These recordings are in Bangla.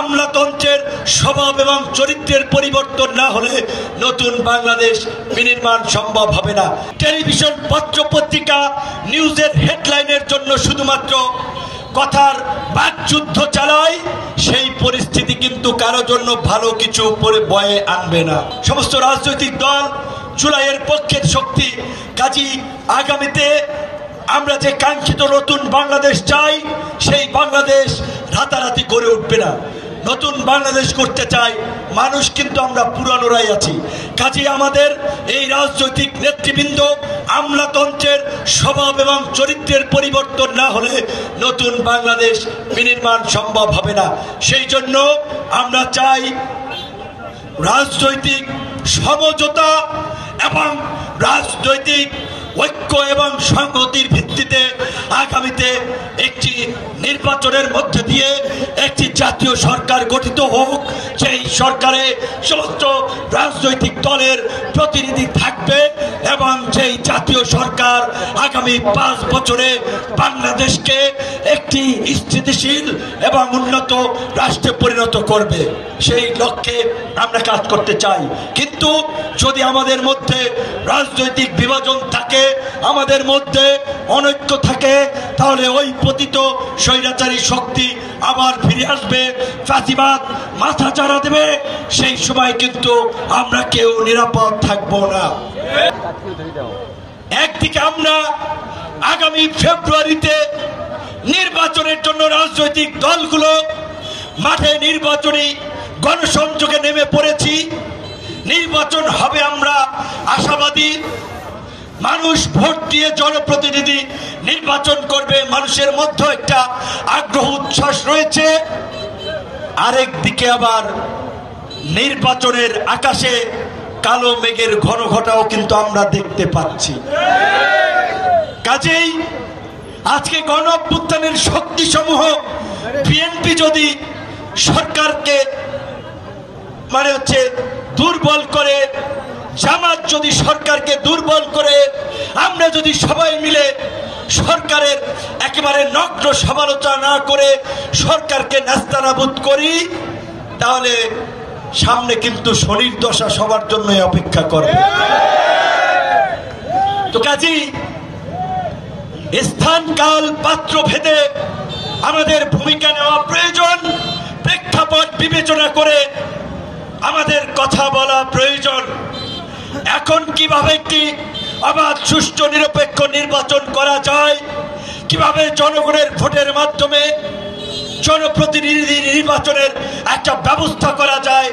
আমলাতন্ত্রের স্বভাব এবং চরিত্রের পরিবর্তন না হলে নতুন বাংলাদেশ বিনির্মাণ সম্ভব হবে না। টেলিভিশন, পত্র পত্রিকা নিউজের হেডলাইনের জন্য শুধুমাত্র কথার বাকযুদ্ধ চালায়, সেই পরিস্থিতি কিন্তু কারো জন্য ভালো কিছু বয়ে আনবে না। সমস্ত রাজনৈতিক দল জুলাইয়ের পক্ষের শক্তি। কাজী আগামীতে আমরা যে কাঙ্ক্ষিত নতুন বাংলাদেশ চাই, সেই বাংলাদেশ রাতারাতি গড়ে উঠবে না। নতুন বাংলাদেশ করতে চাই মানুষ, কিন্তু আমরা পুরানোরাই আছি। কাজে আমাদের এই রাজনৈতিক নেতৃবৃন্দ আমলাতন্ত্রের স্বভাব এবং চরিত্রের পরিবর্তন না হলে নতুন বাংলাদেশ বিনির্মাণ সম্ভব হবে না। সেই জন্য আমরা চাই রাজনৈতিক সমঝোতা এবং রাজনৈতিক ঐক্য এবং সংহতির ভিত্তিতে আগামীতে একটি নির্বাচনের মধ্যে দিয়ে একটি জাতীয় সরকার গঠিত হোক। সেই সরকারে সমস্ত রাজনৈতিক দলের প্রতিনিধি থাকবে এবং সেই জাতীয় সরকার আগামী 5 বছরে বাংলাদেশকে একটি স্থিতিশীল এবং উন্নত রাষ্ট্রে পরিণত করবে। সেই লক্ষ্যে আমরা কাজ করতে চাই। কিন্তু যদি আমাদের মধ্যে রাজনৈতিক বিভাজন থাকে, আমাদের মধ্যে অনৈক্য থাকে, তাহলে ওই পতিত স্বৈরাচারী শক্তি আবার ফিরে আসবে, ফাঁসিবাদ মাথা চাড়া দেবে। সেই সময় কিন্তু আমরা কেউ নিরাপদ থাকব না। একদিকে আমরা আগামী ফেব্রুয়ারিতে নির্বাচনের জন্য রাজনৈতিক দলগুলো মাঠে নির্বাচনী গণসংযোগে নেমে পড়েছি। নির্বাচন হবে, আমরা আশাবাদী। মানুষ ভোট দিয়ে জনপ্রতিনিধি নির্বাচন করবে, মানুষের মধ্যে একটা আগ্রহ উচ্ছ্বাস রয়েছে। আরেক দিকে আবার নির্বাচনের আকাশে কালো মেঘের ঘন ঘটাও কিন্তু আমরা দেখতে পাচ্ছি। কাজেই আজকে গণ অভ্যুত্থানের শক্তি সমূহ, বিএনপি যদি সরকারকে দুর্বল করে, জামাত যদি সরকারকে দুর্বল করে, আমরা যদি সবাই মিলে সরকারের একেবারে নগ্ন সমালোচনা না করে সরকারকে নাস্তানাবুদ করি, তাহলে সামনে কিন্তু শনির দশা সবার জন্যই অপেক্ষা করে। তো কাজেই স্থান কাল পাত্র ভেদে আমাদের ভূমিকা নেওয়া প্রয়োজন। প্রেক্ষাপট বিবেচনা করে আমাদের কথা বলা প্রয়োজন। এখন কিভাবে একটি অবাধ, সুষ্ঠু, নিরপেক্ষ নির্বাচন করা যায়, কিভাবে জনগণের ভোটের মাধ্যমে জনপ্রতিনিধি নির্বাচনের একটা ব্যবস্থা করা যায়,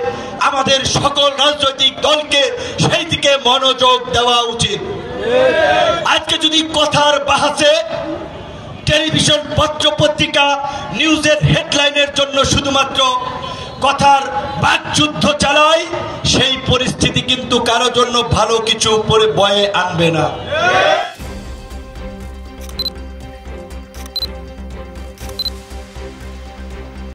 আমাদের সকল রাজনৈতিক দলকে সেই দিকে মনোযোগ দেওয়া উচিত। আজকে যদি কথার বাহাসে টেলিভিশন, পত্র পত্রিকা নিউজের হেডলাইনের জন্য শুধুমাত্র কথার বাকযুদ্ধ চালায়, সেই পরিস্থিতি কিন্তু কারো জন্য ভালো কিছু বয়ে আনবে না।